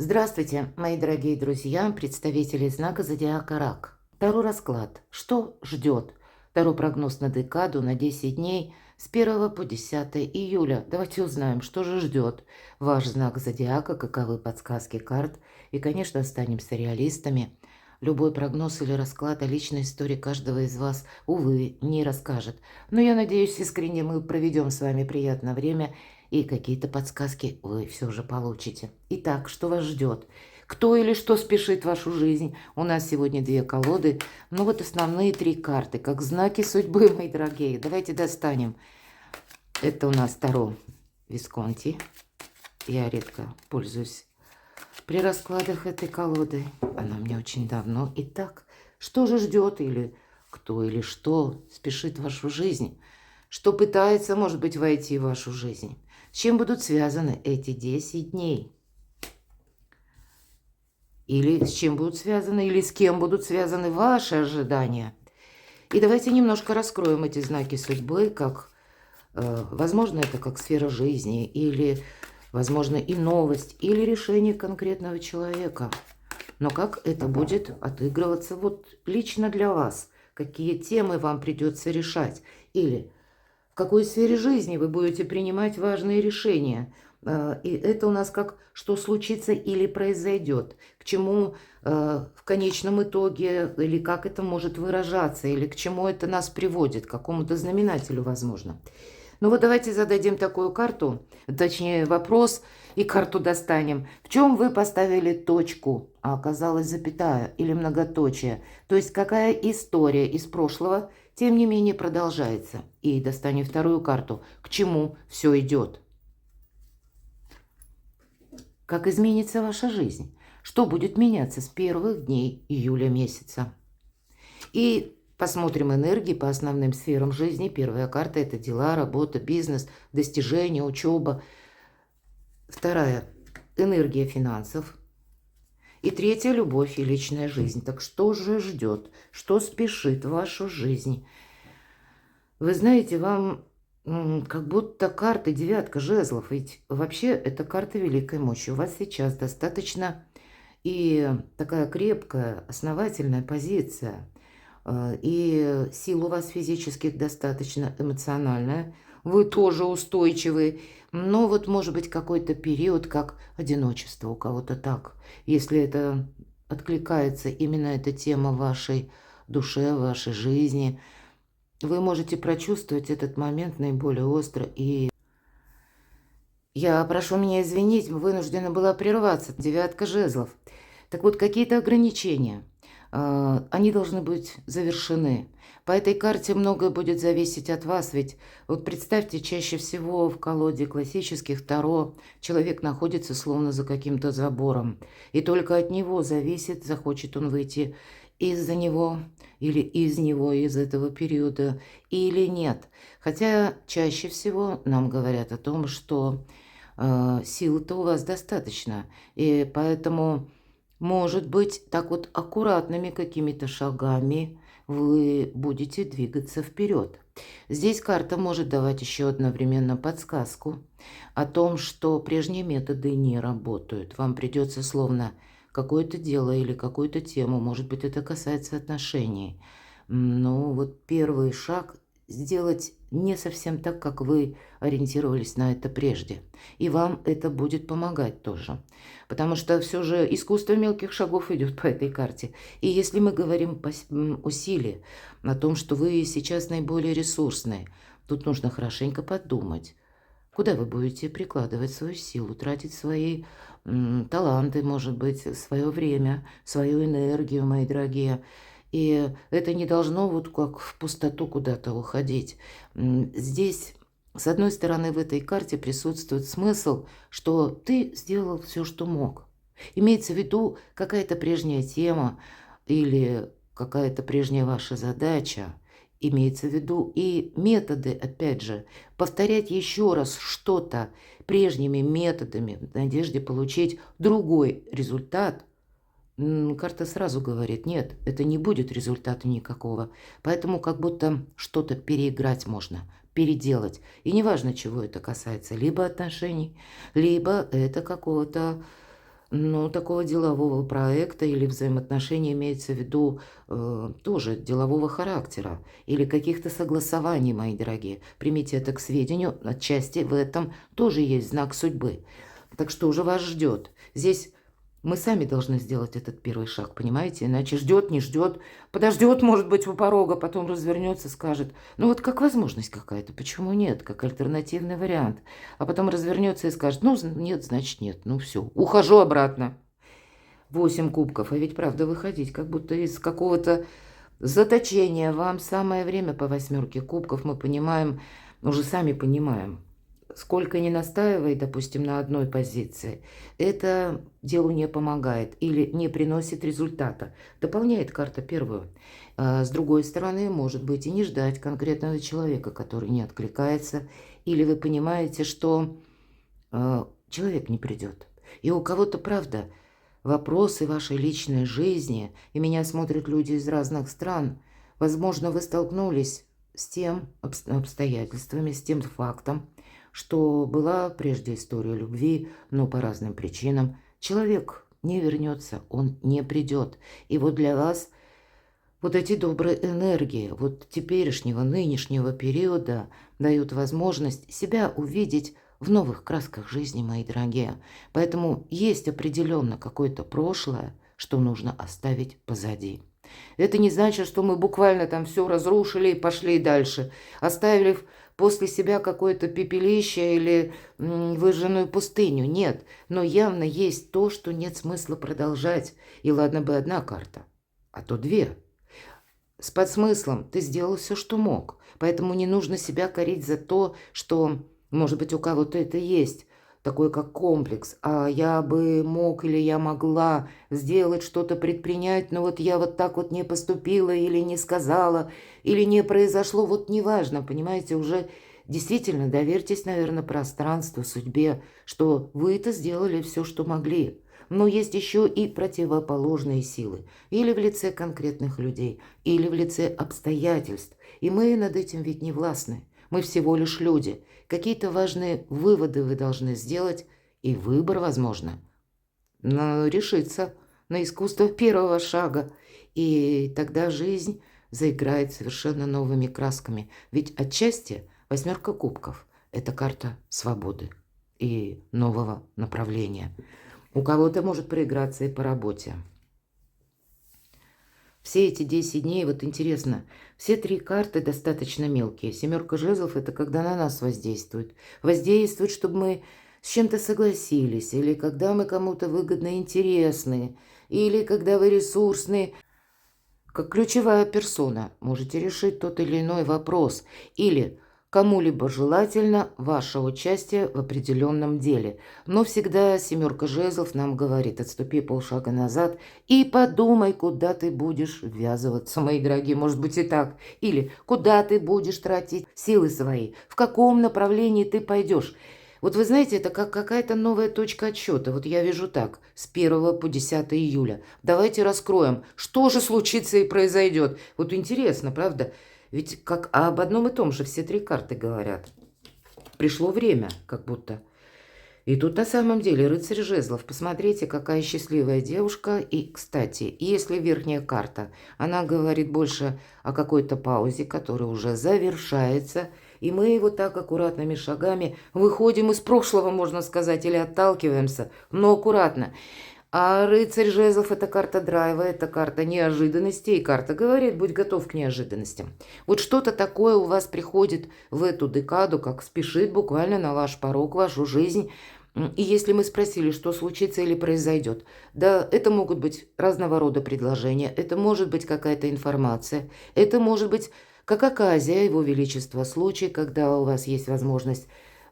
Здравствуйте, мои дорогие друзья, представители знака Зодиака Рак. Таро расклад. Что ждет? Таро прогноз на декаду на 10 дней с 1 по 10 июля. Давайте узнаем, что же ждет ваш знак Зодиака, каковы подсказки карт. И, конечно, останемся реалистами. Любой прогноз или расклад о личной истории каждого из вас, увы, не расскажет. Но я надеюсь, искренне мы проведем с вами приятное время и какие-то подсказки вы все же получите. Итак, что вас ждет? Кто или что спешит в вашу жизнь? У нас сегодня две колоды. Ну вот основные три карты, как знаки судьбы, мои дорогие. Давайте достанем. Это у нас Таро Висконти. Я редко пользуюсь при раскладах этой колоды. Она мне очень давно. Итак, что же ждет или кто или что спешит в вашу жизнь? Что пытается, может быть, войти в вашу жизнь? С чем будут связаны эти 10 дней? Или с чем будут связаны, или с кем будут связаны ваши ожидания? И давайте немножко раскроем эти знаки судьбы, как, возможно, это как сфера жизни, или, возможно, и новость, или решение конкретного человека. Но как это будет отыгрываться вот лично для вас? Какие темы вам придется решать? Или в какой сфере жизни вы будете принимать важные решения? И это у нас как что случится или произойдет, к чему в конечном итоге, или как это может выражаться, или к чему это нас приводит, к какому-то знаменателю, возможно. Ну вот давайте зададим такую карту, точнее вопрос, и карту достанем. В чем вы поставили точку, а оказалась запятая или многоточие? То есть какая история из прошлого, тем не менее, продолжается. И достанем вторую карту. К чему все идет? Как изменится ваша жизнь? Что будет меняться с первых дней июля месяца? И посмотрим энергии по основным сферам жизни. Первая карта – это дела, работа, бизнес, достижения, учеба. Вторая – энергия финансов. И третья – любовь и личная жизнь. Так что же ждет? Что спешит в вашу жизнь? Вы знаете, вам как будто карта девятка жезлов. Ведь вообще это карта великой мощи. У вас сейчас достаточно и такая крепкая, основательная позиция. И сил у вас физических достаточно, эмоциональная. Вы тоже устойчивы. Но вот может быть какой-то период, как одиночество у кого-то так. Если это откликается именно эта тема вашей душе, вашей жизни, вы можете прочувствовать этот момент наиболее остро. И я прошу меня извинить, вынуждена была прерваться. Девятка жезлов. Так вот, какие-то ограничения, они должны быть завершены. По этой карте многое будет зависеть от вас, ведь вот представьте, чаще всего в колоде классических Таро человек находится словно за каким-то забором, и только от него зависит, захочет он выйти из-за него или из него, из этого периода, или нет. Хотя чаще всего нам говорят о том, что сил-то у вас достаточно, и поэтому, может быть, так вот аккуратными какими-то шагами вы будете двигаться вперед. Здесь карта может давать еще одновременно подсказку о том, что прежние методы не работают. Вам придется словно какое-то дело или какую-то тему, может быть, это касается отношений. Ну, вот первый шаг сделать не совсем так, как вы ориентировались на это прежде. И вам это будет помогать тоже. Потому что все же искусство мелких шагов идет по этой карте. И если мы говорим о силе, о том, что вы сейчас наиболее ресурсные, тут нужно хорошенько подумать, куда вы будете прикладывать свою силу, тратить свои таланты, может быть, свое время, свою энергию, мои дорогие. И это не должно вот как в пустоту куда-то уходить. Здесь, с одной стороны, в этой карте присутствует смысл, что ты сделал все, что мог. Имеется в виду какая-то прежняя тема или какая-то прежняя ваша задача. Имеется в виду и методы, опять же, повторять еще раз что-то прежними методами в надежде получить другой результат. Карта сразу говорит, нет, это не будет результата никакого. Поэтому как будто что-то переиграть можно, переделать. И неважно, чего это касается, либо отношений, либо это какого-то Ну, такого делового проекта или взаимоотношений имеется в виду тоже делового характера или каких-то согласований, мои дорогие. Примите это к сведению, отчасти в этом тоже есть знак судьбы. Так что же вас ждет? Здесь мы сами должны сделать этот первый шаг, понимаете? Иначе ждет, не ждет, подождет, может быть, у порога, потом развернется, скажет. Ну вот как возможность какая-то, почему нет, как альтернативный вариант. А потом развернется и скажет, ну нет, значит нет, ну все, ухожу обратно. 8 кубков, а ведь правда выходить, как будто из какого-то заточения. Вам самое время по 8 кубков, мы понимаем, уже сами понимаем. Сколько ни настаивай, допустим, на одной позиции, это делу не помогает или не приносит результата. Дополняет карта первую. С другой стороны, может быть и не ждать конкретного человека, который не откликается, или вы понимаете, что человек не придет. И у кого-то, правда, вопросы вашей личной жизни, и меня смотрят люди из разных стран, возможно, вы столкнулись с тем обстоятельствами, с тем фактом, что была прежде история любви, но по разным причинам человек не вернется, он не придет. И вот для вас вот эти добрые энергии, вот теперешнего, нынешнего периода дают возможность себя увидеть в новых красках жизни, мои дорогие. Поэтому есть определенно какое-то прошлое, что нужно оставить позади. Это не значит, что мы буквально там все разрушили и пошли дальше, оставили после себя какое-то пепелище или выжженную пустыню. Нет, но явно есть то, что нет смысла продолжать. И ладно бы одна карта, а то две. С подсмыслом ты сделал все, что мог. Поэтому не нужно себя корить за то, что, может быть, у кого-то это есть, такой как комплекс. А я бы мог или я могла сделать что-то, предпринять, но вот я вот так вот не поступила или не сказала, или не произошло. Вот неважно, понимаете, уже действительно доверьтесь, наверное, пространству, судьбе, что вы это сделали все, что могли. Но есть еще и противоположные силы. Или в лице конкретных людей, или в лице обстоятельств. И мы над этим ведь не властны. Мы всего лишь люди. Какие-то важные выводы вы должны сделать. И выбор, возможно, решиться на искусство первого шага. И тогда жизнь заиграет совершенно новыми красками. Ведь отчасти 8 кубков – это карта свободы и нового направления. У кого-то может проиграться и по работе. Все эти 10 дней, вот интересно, все 3 карты достаточно мелкие. 7 жезлов – это когда на нас воздействует. Воздействует, чтобы мы с чем-то согласились, или когда мы кому-то выгодно интересны, или когда вы ресурсны, как ключевая персона, можете решить тот или иной вопрос, или кому-либо желательно ваше участие в определенном деле. Но всегда 7 жезлов нам говорит: отступи полшага назад и подумай, куда ты будешь ввязываться, мои дорогие, может быть и так. Или куда ты будешь тратить силы свои, в каком направлении ты пойдешь. Вот вы знаете, это как какая-то новая точка отсчета. Вот я вижу так, с 1 по 10 июля. Давайте раскроем, что же случится и произойдет. Вот интересно, правда? Ведь как об одном и том же все 3 карты говорят. Пришло время, как будто. И тут на самом деле рыцарь жезлов. Посмотрите, какая счастливая девушка. И, кстати, если верхняя карта, она говорит больше о какой-то паузе, которая уже завершается, и мы вот так аккуратными шагами выходим из прошлого, можно сказать, или отталкиваемся, но аккуратно. А рыцарь жезлов – это карта драйва, это карта неожиданностей, и карта говорит: будь готов к неожиданностям. Вот что-то такое у вас приходит в эту декаду, как спешит буквально на ваш порог, вашу жизнь. И если мы спросили, что случится или произойдет, да, это могут быть разного рода предложения, это может быть какая-то информация, это может быть как оказия Его Величества, случай, когда у вас есть возможность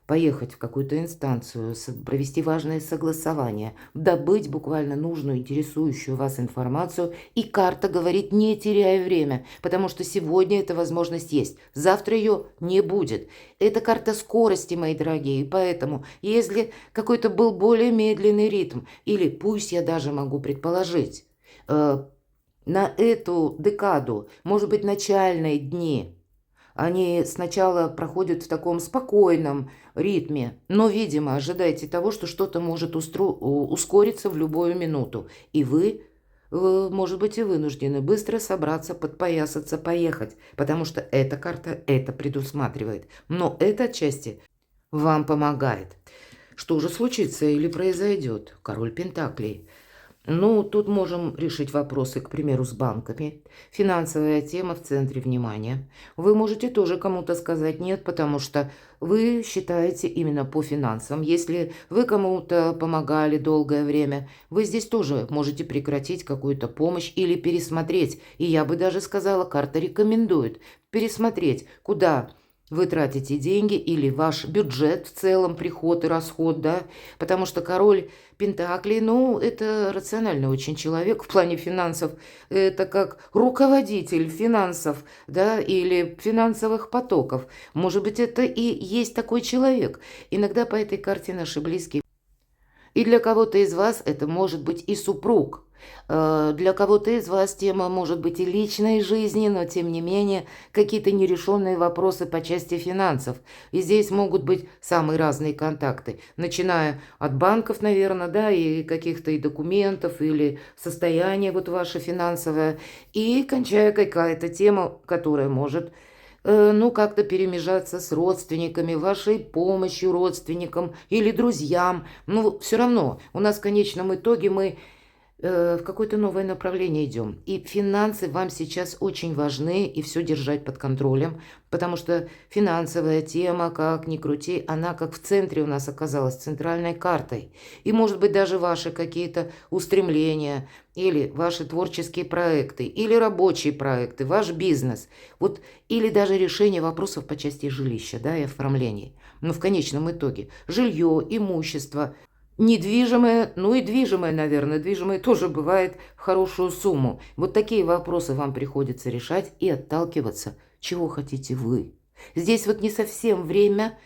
поехать в какую-то инстанцию, провести важное согласование, добыть буквально нужную, интересующую вас информацию. И карта говорит: не теряй время, потому что сегодня эта возможность есть, завтра ее не будет. Это карта скорости, мои дорогие, и поэтому, если какой-то был более медленный ритм, или пусть я даже могу предположить, на эту декаду, может быть, начальные дни, Они сначала проходят в таком спокойном ритме, но, видимо, ожидайте того, что что-то может ускориться в любую минуту. И вы, может быть, и вынуждены быстро собраться, подпоясаться, поехать, потому что эта карта это предусматривает. Но это отчасти вам помогает. Что же случится или произойдет? Король Пентаклей. Ну, тут можем решить вопросы, к примеру, с банками. Финансовая тема в центре внимания. Вы можете тоже кому-то сказать нет, потому что вы считаете именно по финансам. Если вы кому-то помогали долгое время, вы здесь тоже можете прекратить какую-то помощь или пересмотреть. И я бы даже сказала, карта рекомендует пересмотреть, куда вы тратите деньги или ваш бюджет в целом, приход и расход, да, потому что король Пентаклей, ну, это рациональный очень человек в плане финансов, это как руководитель финансов, да, или финансовых потоков. Может быть, это и есть такой человек. Иногда по этой карте наши близкие. И для кого-то из вас это может быть и супруг. Для кого-то из вас тема может быть и личной жизни, но тем не менее какие-то нерешенные вопросы по части финансов. И здесь могут быть самые разные контакты, начиная от банков, наверное, да, и каких-то и документов, или состояние вот ваше финансовое, и кончая какая-то тема, которая может ну, как-то перемежаться с родственниками, вашей помощью родственникам или друзьям. Ну, все равно у нас в конечном итоге мы в какое-то новое направление идем. И финансы вам сейчас очень важны, и все держать под контролем, потому что финансовая тема, как ни крути, она как в центре у нас оказалась, центральной картой. И, может быть, даже ваши какие-то устремления, или ваши творческие проекты, или рабочие проекты, ваш бизнес, вот, или даже решение вопросов по части жилища, да, и оформления. Но в конечном итоге жилье, имущество, недвижимое, ну и движимое, наверное. Движимое тоже бывает в хорошую сумму. Вот такие вопросы вам приходится решать и отталкиваться, чего хотите вы. Здесь вот не совсем время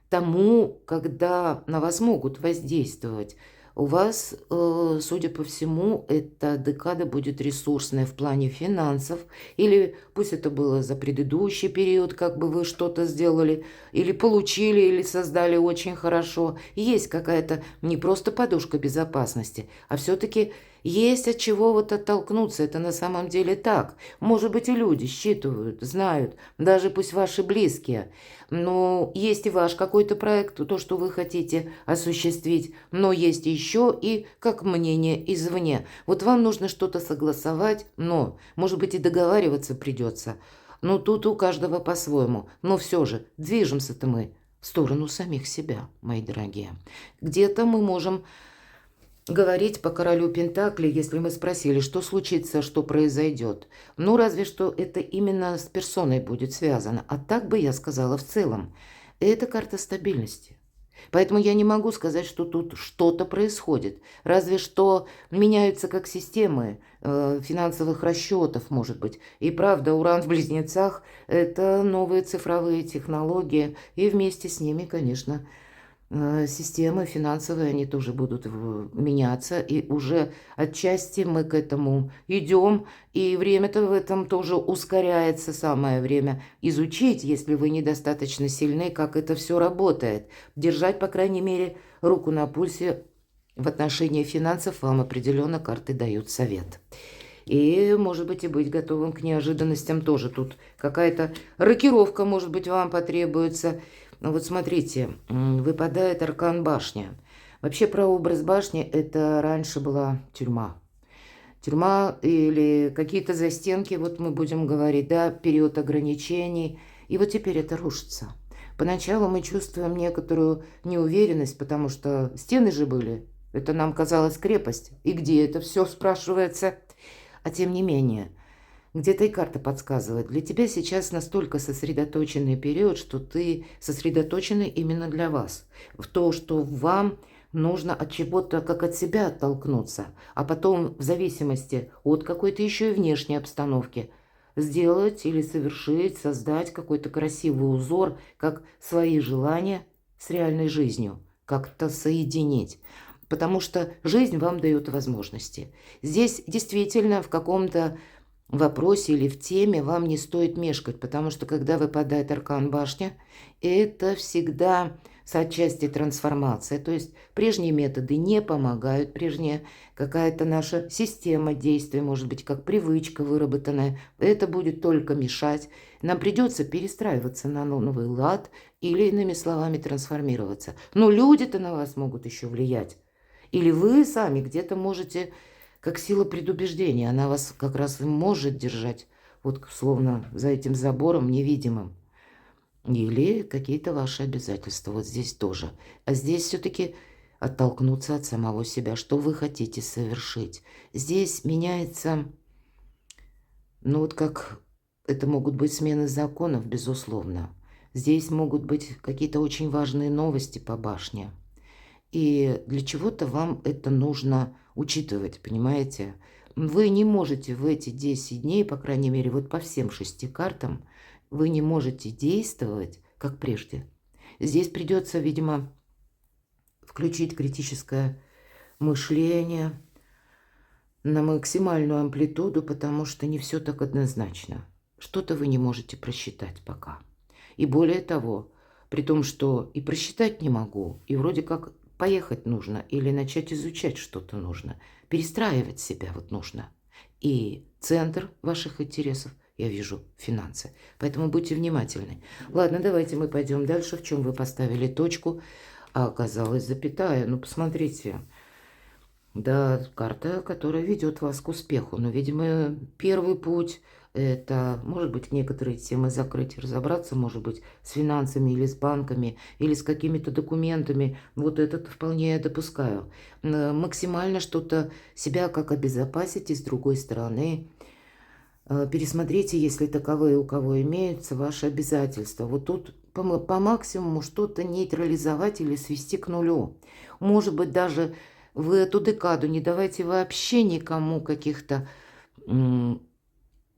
тому, когда на вас могут воздействовать. У вас, судя по всему, эта декада будет ресурсная в плане финансов, или пусть это было за предыдущий период, как бы вы что-то сделали, или получили, или создали очень хорошо. Есть какая-то не просто подушка безопасности, а все-таки есть от чего вот оттолкнуться. Это на самом деле так. Может быть, и люди считывают, знают, даже пусть ваши близкие. Но есть и ваш какой-то проект, то, что вы хотите осуществить, но есть еще и как мнение извне. Вот вам нужно что-то согласовать, но, может быть, и договариваться придется. Но тут у каждого по-своему. Но все же, движемся-то мы в сторону самих себя, мои дорогие. Где-то мы можем говорить по королю Пентакли, если мы спросили, что случится, что произойдет. Ну, разве что это именно с персоной будет связано. А так бы я сказала в целом. Это карта стабильности. Поэтому я не могу сказать, что тут что-то происходит. Разве что меняются как системы финансовых расчетов, может быть. И правда, Уран в Близнецах – это новые цифровые технологии. И вместе с ними, конечно, системы финансовые, они тоже будут меняться, и уже отчасти мы к этому идем, и время-то в этом тоже ускоряется, самое время изучить, если вы недостаточно сильны, как это все работает. Держать, по крайней мере, руку на пульсе в отношении финансов вам определенно карты дают совет. И, может быть, и быть готовым к неожиданностям тоже. Тут какая-то рокировка, может быть, вам потребуется. Вот смотрите, выпадает аркан башня. Вообще прообраз башни – это раньше была тюрьма. Тюрьма или какие-то застенки, вот мы будем говорить, да, период ограничений. И вот теперь это рушится. Поначалу мы чувствуем некоторую неуверенность, потому что стены же были. Это нам казалось крепость. И где это все, спрашивается? А тем не менее, где-то и карта подсказывает. Для тебя сейчас настолько сосредоточенный период, что ты сосредоточенный именно для вас. В то, что вам нужно от чего-то, как от себя оттолкнуться. А потом, в зависимости от какой-то еще и внешней обстановки, сделать или совершить, создать какой-то красивый узор, как свои желания с реальной жизнью. Как-то соединить. Потому что жизнь вам дает возможности. Здесь действительно в каком-то вопросе или в теме вам не стоит мешкать, потому что когда выпадает аркан башня, это всегда отчасти трансформация. То есть прежние методы не помогают, прежняя какая-то наша система действий, может быть, как привычка выработанная, это будет только мешать. Нам придется перестраиваться на новый лад или, иными словами, трансформироваться. Но люди-то на вас могут еще влиять. Или вы сами где-то можете, как сила предубеждения, она вас как раз и может держать, вот словно за этим забором невидимым. Или какие-то ваши обязательства, вот здесь тоже. А здесь все-таки оттолкнуться от самого себя, что вы хотите совершить. Здесь меняется, ну вот как это могут быть смены законов, безусловно. Здесь могут быть какие-то очень важные новости по башне. И для чего-то вам это нужно учитывать, понимаете? Вы не можете в эти 10 дней, по крайней мере, вот по всем 6 картам, вы не можете действовать, как прежде. Здесь придется, видимо, включить критическое мышление на максимальную амплитуду, потому что не все так однозначно. Что-то вы не можете просчитать пока. И более того, при том, что и просчитать не могу, и вроде как поехать нужно или начать изучать что-то нужно, перестраивать себя вот нужно. И центр ваших интересов, я вижу, финансы. Поэтому будьте внимательны. Ладно, давайте мы пойдем дальше. В чем вы поставили точку, а оказалась запятая. Ну, посмотрите. Да, карта, которая ведет вас к успеху. Но, видимо, первый путь – это, может быть, некоторые темы закрыть и разобраться, может быть, с финансами или с банками, или с какими-то документами. Вот этот вполне я допускаю. Максимально что-то себя как обезопасить, и с другой стороны, пересмотрите, если таковые у кого имеются, ваши обязательства. Вот тут по максимуму что-то нейтрализовать или свести к нулю. Может быть, даже в эту декаду не давайте вообще никому каких-то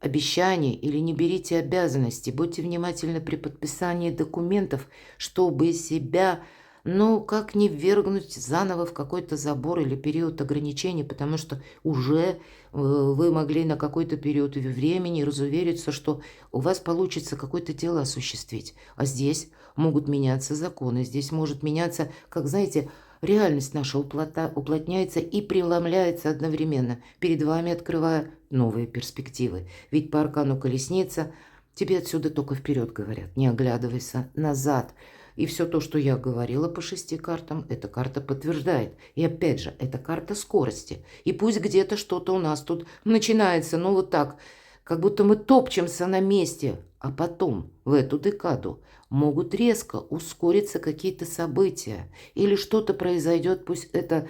обещаний или не берите обязанностей. Будьте внимательны при подписании документов, чтобы себя, ну, как не ввергнуть заново в какой-то забор или период ограничений, потому что уже вы могли на какой-то период времени разувериться, что у вас получится какое-то дело осуществить. А здесь могут меняться законы, здесь может меняться, как, знаете, реальность наша уплотняется и преломляется одновременно, перед вами открывая новые перспективы. Ведь по аркану колесница тебе отсюда только вперед говорят, не оглядывайся назад. И все то, что я говорила по 6 картам, эта карта подтверждает. И опять же, это карта скорости. И пусть где-то что-то у нас тут начинается, ну вот так, как будто мы топчемся на месте, а потом в эту декаду могут резко ускориться какие-то события. Или что-то произойдет, пусть это,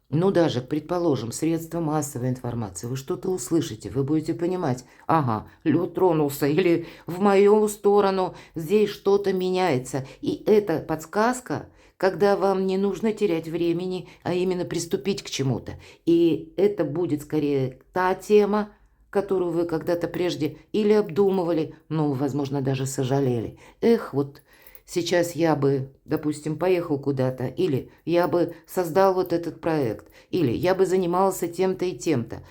ну даже, предположим, средства массовой информации. Вы что-то услышите, вы будете понимать, ага, лед тронулся, или в мою сторону здесь что-то меняется. И это подсказка, когда вам не нужно терять времени, а именно приступить к чему-то. И это будет скорее та тема, которую вы когда-то прежде или обдумывали, ну, возможно, даже сожалели. Эх, вот сейчас я бы, допустим, поехал куда-то, или я бы создал вот этот проект, или я бы занимался тем-то и тем-то.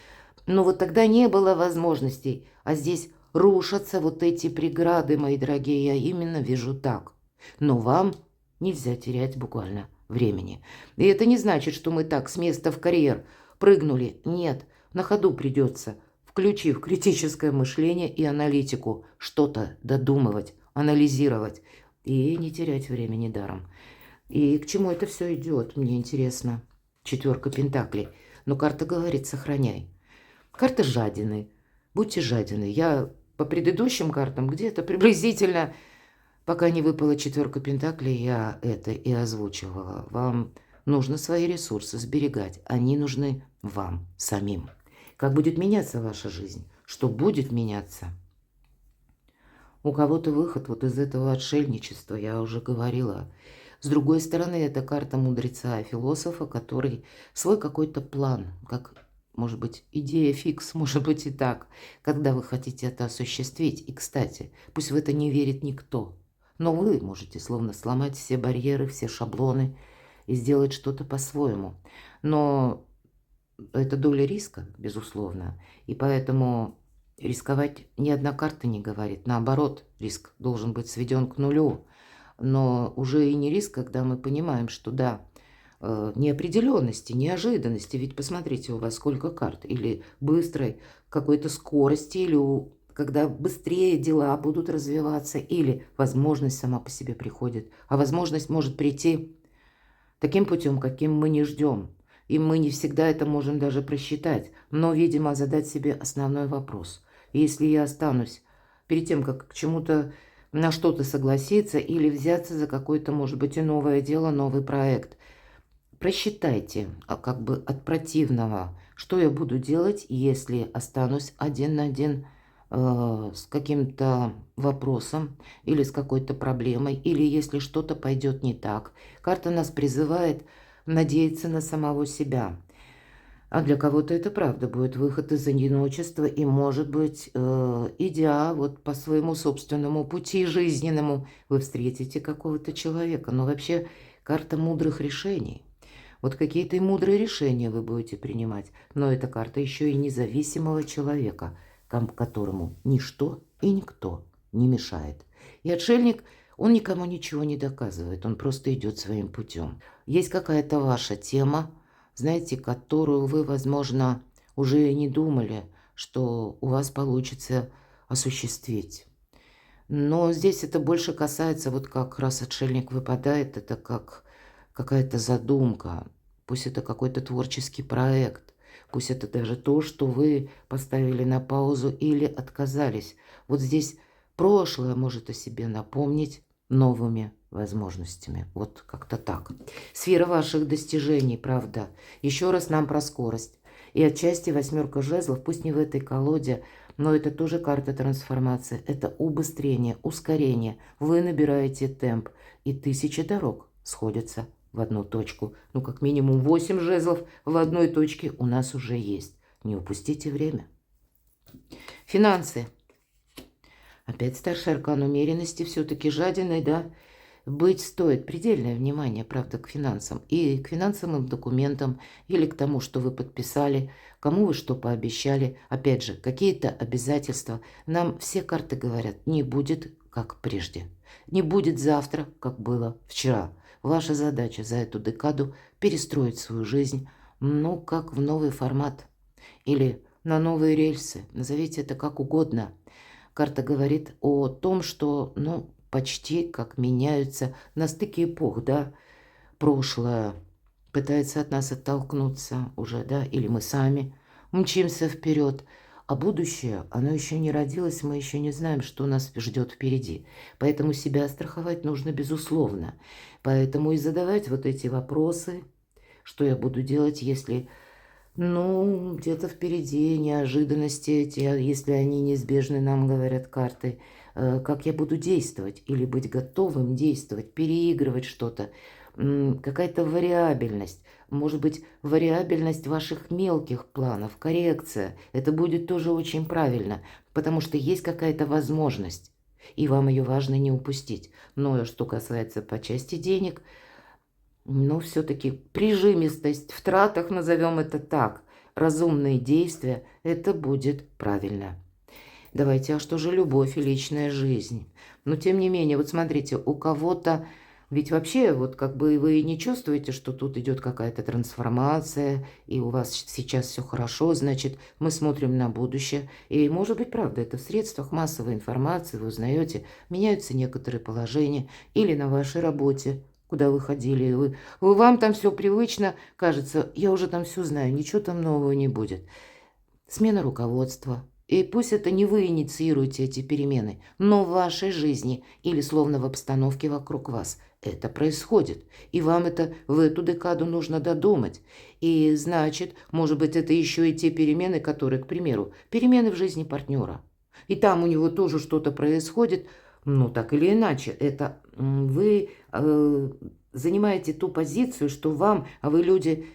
Но вот тогда не было возможностей, а здесь рушатся вот эти преграды, мои дорогие, я именно вижу так. Но вам нельзя терять буквально времени. И это не значит, что мы так с места в карьер прыгнули. Нет, на ходу придется, включив критическое мышление и аналитику, что-то додумывать, анализировать и не терять времени даром. И к чему это все идет, мне интересно. 4 пентаклей. Но карта говорит, сохраняй. Карта жадины. Будьте жадины. Я по предыдущим картам где-то приблизительно, пока не выпала 4 пентаклей, я это и озвучивала. Вам нужно свои ресурсы сберегать. Они нужны вам самим. Как будет меняться ваша жизнь? Что будет меняться? У кого-то выход вот из этого отшельничества, я уже говорила. С другой стороны, это карта мудреца, философа, который свой какой-то план, как, может быть, идея фикс, может быть и так, когда вы хотите это осуществить. И, кстати, пусть в это не верит никто, но вы можете словно сломать все барьеры, все шаблоны и сделать что-то по-своему. Но это доля риска, безусловно. И поэтому Рисковать ни одна карта не говорит. Наоборот, риск должен быть сведен к нулю. Но уже и не риск, когда мы понимаем, что да, неопределенности, неожиданности. Ведь посмотрите, у вас сколько карт. Или быстрой какой-то скорости, или когда быстрее дела будут развиваться, или возможность сама по себе приходит. А возможность может прийти таким путем, каким мы не ждем. И мы не всегда это можем даже просчитать. Но, видимо, задать себе основной вопрос. Если я останусь перед тем, как к чему-то, на что-то согласиться или взяться за какое-то, может быть, и новое дело, новый проект, просчитайте как бы от противного, что я буду делать, если останусь один на один с каким-то вопросом или с какой-то проблемой, или если что-то пойдет не так. Карта нас призывает надеяться на самого себя. А для кого-то это правда будет выход из одиночества и, может быть, идя вот по своему собственному пути жизненному, вы встретите какого-то человека. Но вообще карта мудрых решений. Вот какие-то и мудрые решения вы будете принимать. Но это карта еще и независимого человека, которому ничто и никто не мешает. И отшельник, он никому ничего не доказывает, он просто идет своим путем. Есть какая-то ваша тема, знаете, которую вы, возможно, уже и не думали, что у вас получится осуществить. Но здесь это больше касается, вот как раз отшельник выпадает, это как какая-то задумка. Пусть это какой-то творческий проект, пусть это даже то, что вы поставили на паузу или отказались. Вот здесь прошлое может о себе напомнить новыми возможностями. Вот как-то так. Сфера ваших достижений, правда. Еще раз нам про скорость. И отчасти восьмерка жезлов, пусть не в этой колоде, но это тоже карта трансформации. Это убыстрение, ускорение. Вы набираете темп, и 1000 дорог сходятся в одну точку. Ну, как минимум 8 жезлов в одной точке у нас уже есть. Не упустите время. Финансы. Опять старший аркан умеренности, все-таки жадиной, да, быть стоит. Предельное внимание, правда, к финансам. И к финансовым документам, или к тому, что вы подписали, кому вы что пообещали. Опять же, какие-то обязательства. Нам все карты говорят, не будет как прежде. Не будет завтра, как было вчера. Ваша задача за эту декаду перестроить свою жизнь, ну, как в новый формат. Или на новые рельсы. Назовите это как угодно. Карта говорит о том, что, ну, почти как меняются на стыке эпох, да, прошлое пытается от нас оттолкнуться уже, да, или мы сами мчимся вперед, а будущее, оно еще не родилось, мы еще не знаем, что нас ждет впереди. Поэтому себя страховать нужно безусловно. Поэтому и задавать вот эти вопросы, что я буду делать, если... Ну, где-то впереди неожиданности эти, если они неизбежны, нам говорят карты, как я буду действовать или быть готовым действовать, переигрывать что-то, какая-то вариабельность, может быть, вариабельность ваших мелких планов, коррекция, это будет тоже очень правильно, потому что есть какая-то возможность, и вам ее важно не упустить. Но что касается по части денег, но все-таки прижимистость в тратах, назовем это так, разумные действия, это будет правильно. Давайте, а что же любовь и личная жизнь? Но тем не менее, вот смотрите, у кого-то, ведь вообще вот как бы вы не чувствуете, что тут идет какая-то трансформация, и у вас сейчас все хорошо, значит, мы смотрим на будущее. И может быть, правда, это в средствах массовой информации, вы узнаете, меняются некоторые положения, или на вашей работе, куда вы ходили, вам там все привычно, кажется, я уже там все знаю, ничего там нового не будет. Смена руководства. И пусть это не вы инициируете эти перемены, но в вашей жизни или словно в обстановке вокруг вас это происходит. И вам это в эту декаду нужно додумать. И значит, может быть, это еще и те перемены, которые, к примеру, перемены в жизни партнера. И там у него тоже что-то происходит. Ну, так или иначе, это вы занимаете ту позицию, что вам, а вы люди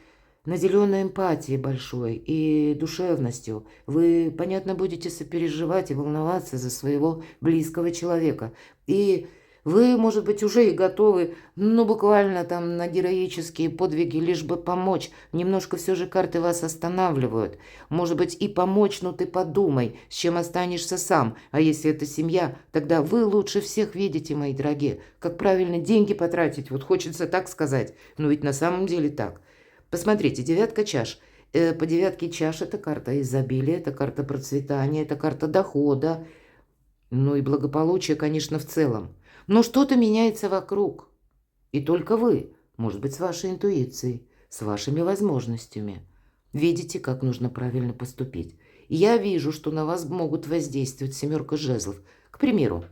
наделенной эмпатией большой и душевностью. Вы, понятно, будете сопереживать и волноваться за своего близкого человека. И Вы, может быть, уже и готовы, ну, буквально там на героические подвиги, лишь бы помочь. Немножко все же карты вас останавливают. Может быть, и помочь, но ты подумай, с чем останешься сам. А если это семья, тогда вы лучше всех видите, мои дорогие, как правильно деньги потратить. Вот хочется так сказать, но ведь на самом деле так. Посмотрите, девятка чаш. По девятке чаш это карта изобилия, это карта процветания, это карта дохода, ну и благополучия, конечно, в целом. Но что-то меняется вокруг. И только вы, может быть, с вашей интуицией, с вашими возможностями, видите, как нужно правильно поступить. И я вижу, что на вас могут воздействовать семерка жезлов. К примеру,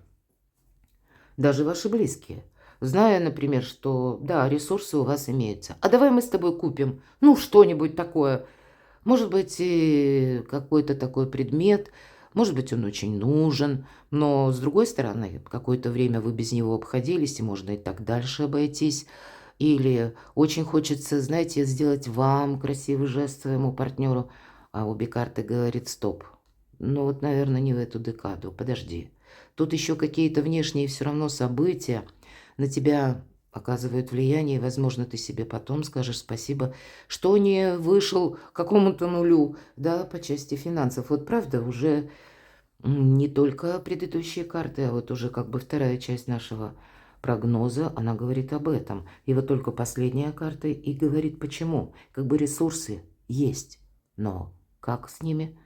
даже ваши близкие. Зная, например, что, да, ресурсы у вас имеются. А давай мы с тобой купим, ну, что-нибудь такое. Может быть, и какой-то такой предмет, может быть, он очень нужен, но, с другой стороны, какое-то время вы без него обходились, и можно и так дальше обойтись. Или очень хочется, знаете, сделать вам красивый жест своему партнеру, а обе карты говорит «стоп». Ну вот, наверное, не в эту декаду, подожди. Тут еще какие-то внешние все равно события на тебя оказывают влияние, и, возможно, ты себе потом скажешь спасибо, что не вышел к какому-то нулю, да, по части финансов. Вот правда, уже не только предыдущие карты, а вот уже как бы вторая часть нашего прогноза, она говорит об этом. И вот только последняя карта и говорит почему. Как бы ресурсы есть, но как с ними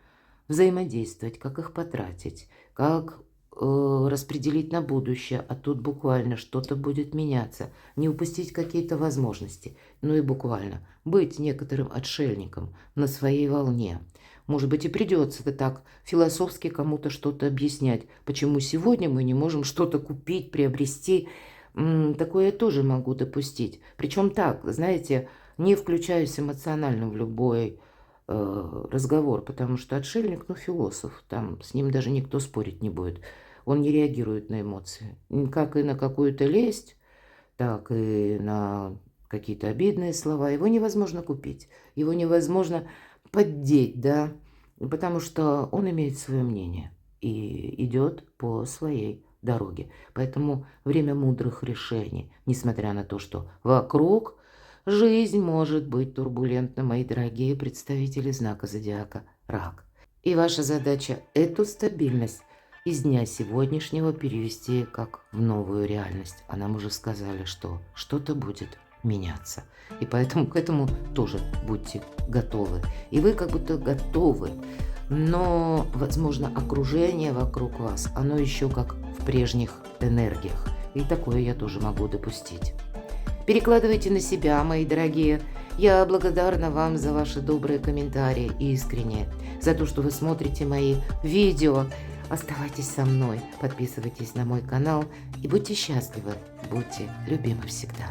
взаимодействовать, как их потратить, как распределить на будущее, а тут буквально что-то будет меняться, не упустить какие-то возможности, ну и буквально быть некоторым отшельником на своей волне. Может быть, и придется так философски кому-то что-то объяснять, почему сегодня мы не можем что-то купить, приобрести. Такое я тоже могу допустить. Причем так, знаете, не включаюсь эмоционально в любой разговор, потому что отшельник, ну, философ, там с ним даже никто спорить не будет. Он не реагирует на эмоции. Как и на какую-то лесть, так и на какие-то обидные слова. Его невозможно купить, его невозможно поддеть, да, потому что он имеет свое мнение и идет по своей дороге. Поэтому время мудрых решений, несмотря на то, что вокруг жизнь может быть турбулентна, мои дорогие представители знака зодиака Рак. И ваша задача эту стабильность из дня сегодняшнего перевести как в новую реальность. А нам уже сказали, что что-то будет меняться. И поэтому к этому тоже будьте готовы. И вы как будто готовы. Но, возможно, окружение вокруг вас, оно еще как в прежних энергиях. И такое я тоже могу допустить. Перекладывайте на себя, мои дорогие. Я благодарна вам за ваши добрые комментарии, искренне, за то, что вы смотрите мои видео. Оставайтесь со мной, подписывайтесь на мой канал и будьте счастливы, будьте любимы всегда.